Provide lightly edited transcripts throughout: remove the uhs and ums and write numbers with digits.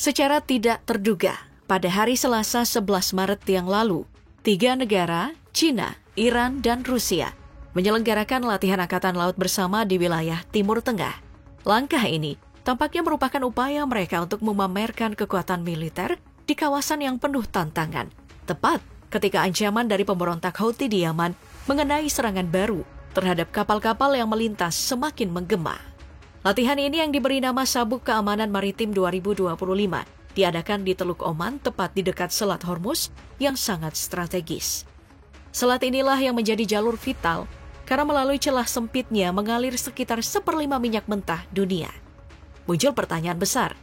Secara tidak terduga, pada hari Selasa 11 Maret yang lalu, 3 negara, China, Iran, dan Rusia, menyelenggarakan latihan Angkatan Laut bersama di wilayah Timur Tengah. Langkah ini tampaknya merupakan upaya mereka untuk memamerkan kekuatan militer di kawasan yang penuh tantangan, tepat ketika ancaman dari pemberontak Houthi di Yaman mengenai serangan baru terhadap kapal-kapal yang melintas semakin menggema. Latihan ini yang diberi nama Sabuk Keamanan Maritim 2025 diadakan di Teluk Oman, tepat di dekat Selat Hormuz yang sangat strategis. Selat inilah yang menjadi jalur vital karena melalui celah sempitnya mengalir sekitar 1/5 minyak mentah dunia. Muncul pertanyaan besar,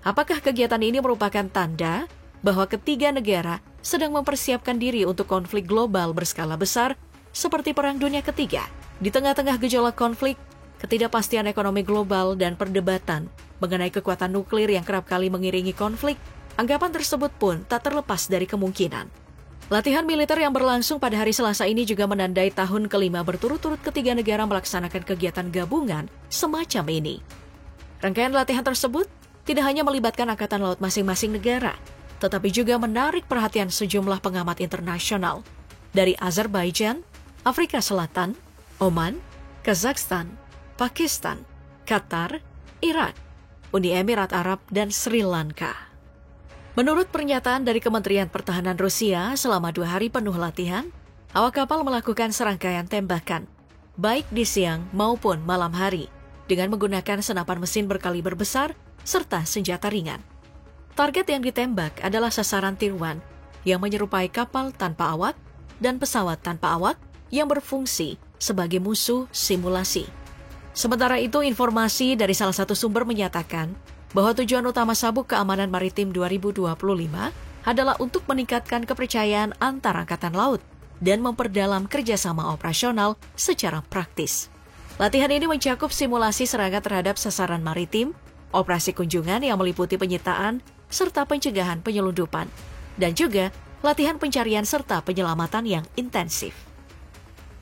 apakah kegiatan ini merupakan tanda bahwa ketiga negara sedang mempersiapkan diri untuk konflik global berskala besar seperti Perang Dunia Ketiga? Di tengah-tengah gejolak konflik, ketidakpastian ekonomi global, dan perdebatan mengenai kekuatan nuklir yang kerap kali mengiringi konflik, anggapan tersebut pun tak terlepas dari kemungkinan. Latihan militer yang berlangsung pada hari Selasa ini juga menandai tahun kelima berturut-turut ketiga negara melaksanakan kegiatan gabungan semacam ini. Rangkaian latihan tersebut tidak hanya melibatkan angkatan laut masing-masing negara, tetapi juga menarik perhatian sejumlah pengamat internasional dari Azerbaijan, Afrika Selatan, Oman, Kazakhstan, Pakistan, Qatar, Irak, Uni Emirat Arab, dan Sri Lanka. Menurut pernyataan dari Kementerian Pertahanan Rusia, selama 2 hari penuh latihan, awak kapal melakukan serangkaian tembakan, baik di siang maupun malam hari, dengan menggunakan senapan mesin berkaliber besar serta senjata ringan. Target yang ditembak adalah sasaran Tier 1 yang menyerupai kapal tanpa awak dan pesawat tanpa awak yang berfungsi sebagai musuh simulasi. Sementara itu, informasi dari salah satu sumber menyatakan bahwa tujuan utama Sabuk Keamanan Maritim 2025 adalah untuk meningkatkan kepercayaan antar angkatan laut dan memperdalam kerjasama operasional secara praktis. Latihan ini mencakup simulasi serangan terhadap sasaran maritim, operasi kunjungan yang meliputi penyitaan, serta pencegahan penyelundupan, dan juga latihan pencarian serta penyelamatan yang intensif.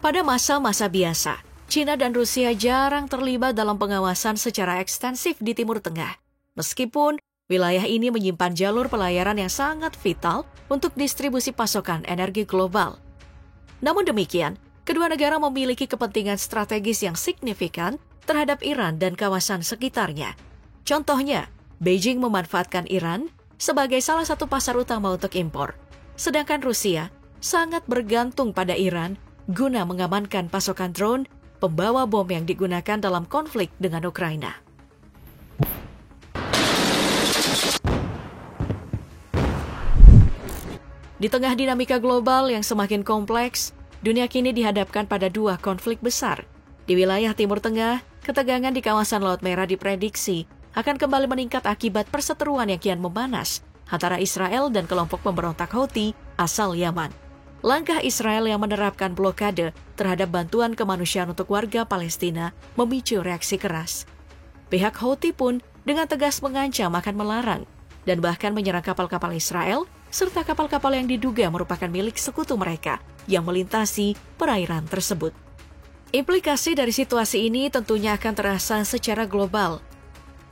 Pada masa-masa biasa, China dan Rusia jarang terlibat dalam pengawasan secara ekstensif di Timur Tengah, meskipun wilayah ini menyimpan jalur pelayaran yang sangat vital untuk distribusi pasokan energi global. Namun demikian, kedua negara memiliki kepentingan strategis yang signifikan terhadap Iran dan kawasan sekitarnya. Contohnya, Beijing memanfaatkan Iran sebagai salah satu pasar utama untuk impor, sedangkan Rusia sangat bergantung pada Iran guna mengamankan pasokan drone pembawa bom yang digunakan dalam konflik dengan Ukraina. Di tengah dinamika global yang semakin kompleks, dunia kini dihadapkan pada 2 konflik besar. Di wilayah Timur Tengah, ketegangan di kawasan Laut Merah diprediksi akan kembali meningkat akibat perseteruan yang kian memanas antara Israel dan kelompok pemberontak Houthi asal Yaman. Langkah Israel yang menerapkan blokade terhadap bantuan kemanusiaan untuk warga Palestina memicu reaksi keras. Pihak Houthi pun dengan tegas mengancam akan melarang dan bahkan menyerang kapal-kapal Israel serta kapal-kapal yang diduga merupakan milik sekutu mereka yang melintasi perairan tersebut. Implikasi dari situasi ini tentunya akan terasa secara global.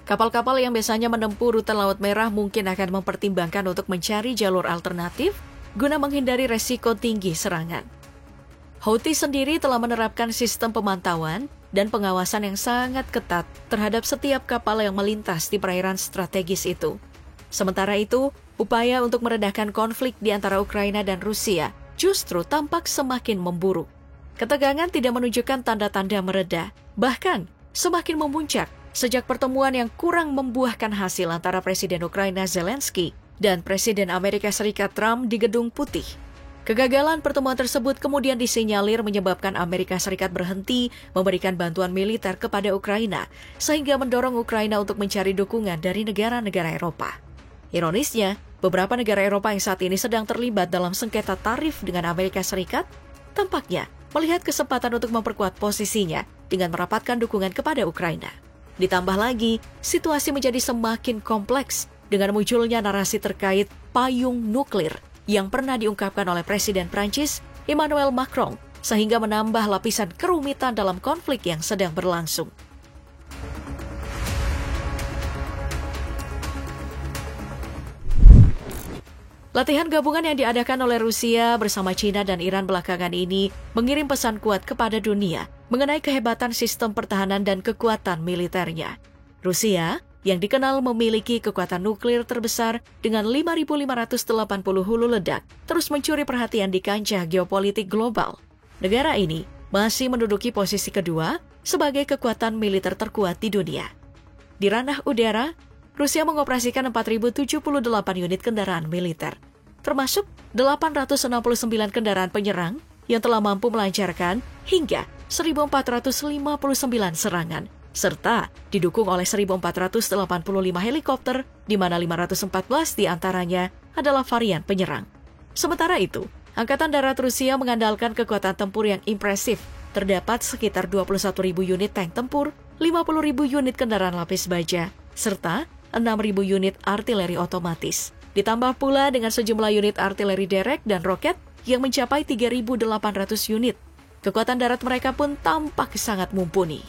Kapal-kapal yang biasanya menempuh rute Laut Merah mungkin akan mempertimbangkan untuk mencari jalur alternatif guna menghindari resiko tinggi serangan. Houthi sendiri telah menerapkan sistem pemantauan dan pengawasan yang sangat ketat terhadap setiap kapal yang melintas di perairan strategis itu. Sementara itu, upaya untuk meredahkan konflik di antara Ukraina dan Rusia justru tampak semakin memburuk. Ketegangan tidak menunjukkan tanda-tanda mereda, bahkan semakin memuncak sejak pertemuan yang kurang membuahkan hasil antara Presiden Ukraina Zelensky dan Presiden Amerika Serikat Trump di Gedung Putih. Kegagalan pertemuan tersebut kemudian disinyalir menyebabkan Amerika Serikat berhenti memberikan bantuan militer kepada Ukraina, sehingga mendorong Ukraina untuk mencari dukungan dari negara-negara Eropa. Ironisnya, beberapa negara Eropa yang saat ini sedang terlibat dalam sengketa tarif dengan Amerika Serikat, tampaknya melihat kesempatan untuk memperkuat posisinya dengan merapatkan dukungan kepada Ukraina. Ditambah lagi, situasi menjadi semakin kompleks dengan munculnya narasi terkait payung nuklir yang pernah diungkapkan oleh Presiden Prancis Emmanuel Macron, sehingga menambah lapisan kerumitan dalam konflik yang sedang berlangsung. Latihan gabungan yang diadakan oleh Rusia bersama China dan Iran belakangan ini mengirim pesan kuat kepada dunia mengenai kehebatan sistem pertahanan dan kekuatan militernya. Rusia, yang dikenal memiliki kekuatan nuklir terbesar dengan 5.580 hulu ledak, terus mencuri perhatian di kancah geopolitik global. Negara ini masih menduduki posisi kedua sebagai kekuatan militer terkuat di dunia. Di ranah udara, Rusia mengoperasikan 4.078 unit kendaraan militer, termasuk 869 kendaraan penyerang yang telah mampu melancarkan hingga 1.459 serangan, serta didukung oleh 1.485 helikopter, di mana 514 diantaranya adalah varian penyerang. Sementara itu, Angkatan Darat Rusia mengandalkan kekuatan tempur yang impresif. Terdapat sekitar 21.000 unit tank tempur, 50.000 unit kendaraan lapis baja, serta 6.000 unit artileri otomatis. Ditambah pula dengan sejumlah unit artileri derek dan roket yang mencapai 3.800 unit. Kekuatan darat mereka pun tampak sangat mumpuni.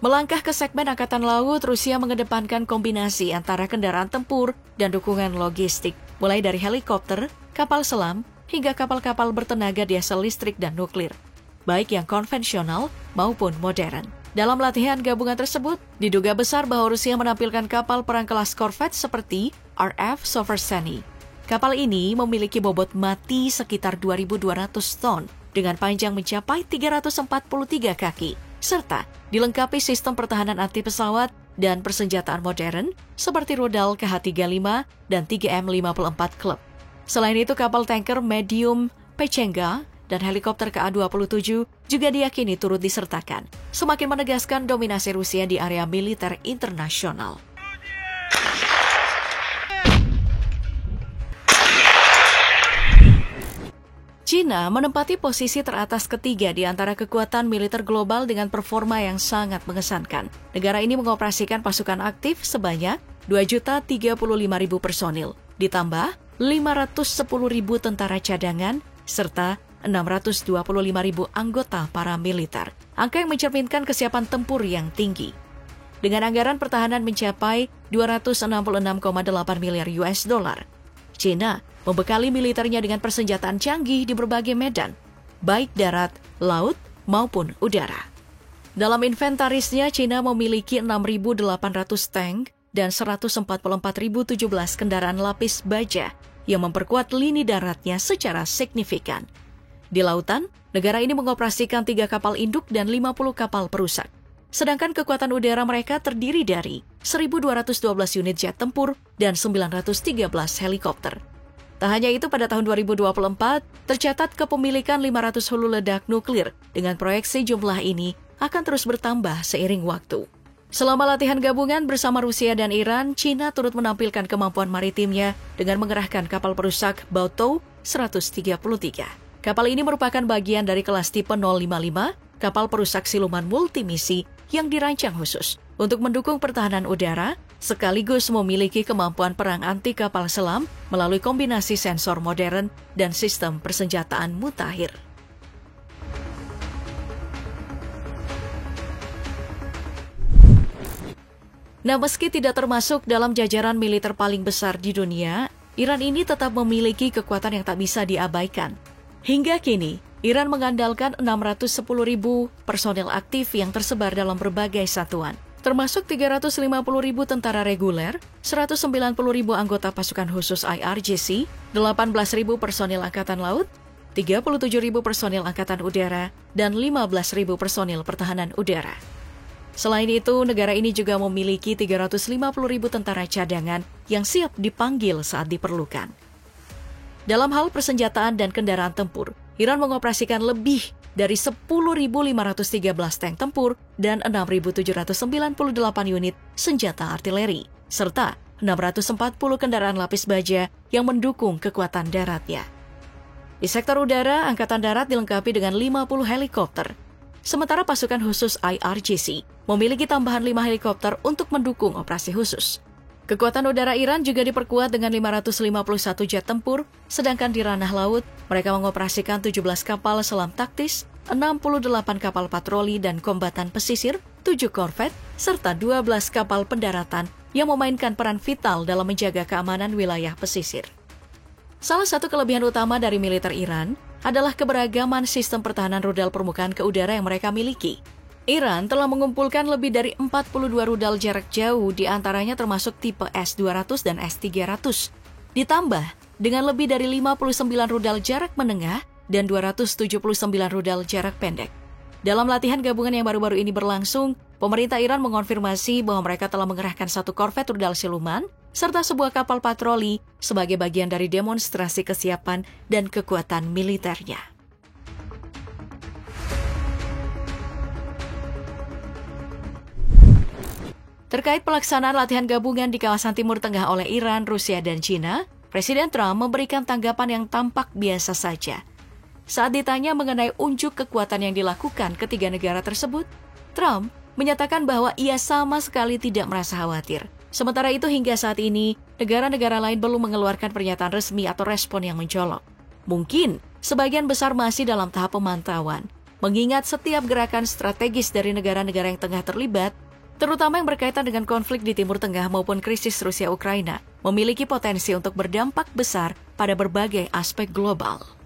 Melangkah ke segmen Angkatan Laut, Rusia mengedepankan kombinasi antara kendaraan tempur dan dukungan logistik, mulai dari helikopter, kapal selam, hingga kapal-kapal bertenaga diesel listrik dan nuklir, baik yang konvensional maupun modern. Dalam latihan gabungan tersebut, diduga besar bahwa Rusia menampilkan kapal perang kelas korvet seperti RF Soverseny. Kapal ini memiliki bobot mati sekitar 2.200 ton dengan panjang mencapai 343 kaki, serta dilengkapi sistem pertahanan anti pesawat dan persenjataan modern seperti rudal KH-35 dan 3M54 Club. Selain itu, kapal tanker medium Pechenga dan helikopter KA-27 juga diyakini turut disertakan, semakin menegaskan dominasi Rusia di area militer internasional. China menempati posisi teratas ketiga di antara kekuatan militer global dengan performa yang sangat mengesankan. Negara ini mengoperasikan pasukan aktif sebanyak 2.035.000 personil, ditambah 510.000 tentara cadangan, serta 625.000 anggota paramiliter. Angka yang mencerminkan kesiapan tempur yang tinggi. Dengan anggaran pertahanan mencapai 266,8 miliar US dollar, China membekali militernya dengan persenjataan canggih di berbagai medan, baik darat, laut, maupun udara. Dalam inventarisnya, China memiliki 6.800 tank dan 144.017 kendaraan lapis baja yang memperkuat lini daratnya secara signifikan. Di lautan, negara ini mengoperasikan 3 kapal induk dan 50 kapal perusak. Sedangkan kekuatan udara mereka terdiri dari 1.212 unit jet tempur dan 913 helikopter. Tak hanya itu, pada tahun 2024, tercatat kepemilikan 500 hulu ledak nuklir dengan proyeksi jumlah ini akan terus bertambah seiring waktu. Selama latihan gabungan bersama Rusia dan Iran, China turut menampilkan kemampuan maritimnya dengan mengerahkan kapal perusak Baotou 133. Kapal ini merupakan bagian dari kelas tipe 055, kapal perusak siluman multimisi yang dirancang khusus untuk mendukung pertahanan udara, sekaligus memiliki kemampuan perang anti kapal selam melalui kombinasi sensor modern dan sistem persenjataan mutakhir. Nah, meski tidak termasuk dalam jajaran militer paling besar di dunia, Iran ini tetap memiliki kekuatan yang tak bisa diabaikan. Hingga kini, Iran mengandalkan 610.000 personel aktif yang tersebar dalam berbagai satuan, termasuk 350.000 tentara reguler, 190.000 anggota pasukan khusus IRGC, 18.000 personil Angkatan Laut, 37.000 personil Angkatan Udara, dan 15.000 personil pertahanan udara. Selain itu, negara ini juga memiliki 350.000 tentara cadangan yang siap dipanggil saat diperlukan. Dalam hal persenjataan dan kendaraan tempur, Iran mengoperasikan lebih dari 10.513 tank tempur dan 6.798 unit senjata artileri, serta 640 kendaraan lapis baja yang mendukung kekuatan daratnya. Di sektor udara, Angkatan Darat dilengkapi dengan 50 helikopter. Sementara pasukan khusus IRGC memiliki tambahan 5 helikopter untuk mendukung operasi khusus. Kekuatan udara Iran juga diperkuat dengan 551 jet tempur, sedangkan di ranah laut, mereka mengoperasikan 17 kapal selam taktis, 68 kapal patroli dan kombatan pesisir, 7 korvet, serta 12 kapal pendaratan yang memainkan peran vital dalam menjaga keamanan wilayah pesisir. Salah satu kelebihan utama dari militer Iran adalah keberagaman sistem pertahanan rudal permukaan ke udara yang mereka miliki. Iran telah mengumpulkan lebih dari 42 rudal jarak jauh, di antaranya termasuk tipe S-200 dan S-300. Ditambah dengan lebih dari 59 rudal jarak menengah dan 279 rudal jarak pendek. Dalam latihan gabungan yang baru-baru ini berlangsung, pemerintah Iran mengonfirmasi bahwa mereka telah mengerahkan satu korvet rudal siluman serta sebuah kapal patroli sebagai bagian dari demonstrasi kesiapan dan kekuatan militernya. Terkait pelaksanaan latihan gabungan di kawasan Timur Tengah oleh Iran, Rusia, dan China, Presiden Trump memberikan tanggapan yang tampak biasa saja. Saat ditanya mengenai unjuk kekuatan yang dilakukan ketiga negara tersebut, Trump menyatakan bahwa ia sama sekali tidak merasa khawatir. Sementara itu hingga saat ini, negara-negara lain belum mengeluarkan pernyataan resmi atau respon yang mencolok. Mungkin sebagian besar masih dalam tahap pemantauan, mengingat setiap gerakan strategis dari negara-negara yang tengah terlibat, terutama yang berkaitan dengan konflik di Timur Tengah maupun krisis Rusia-Ukraina, memiliki potensi untuk berdampak besar pada berbagai aspek global.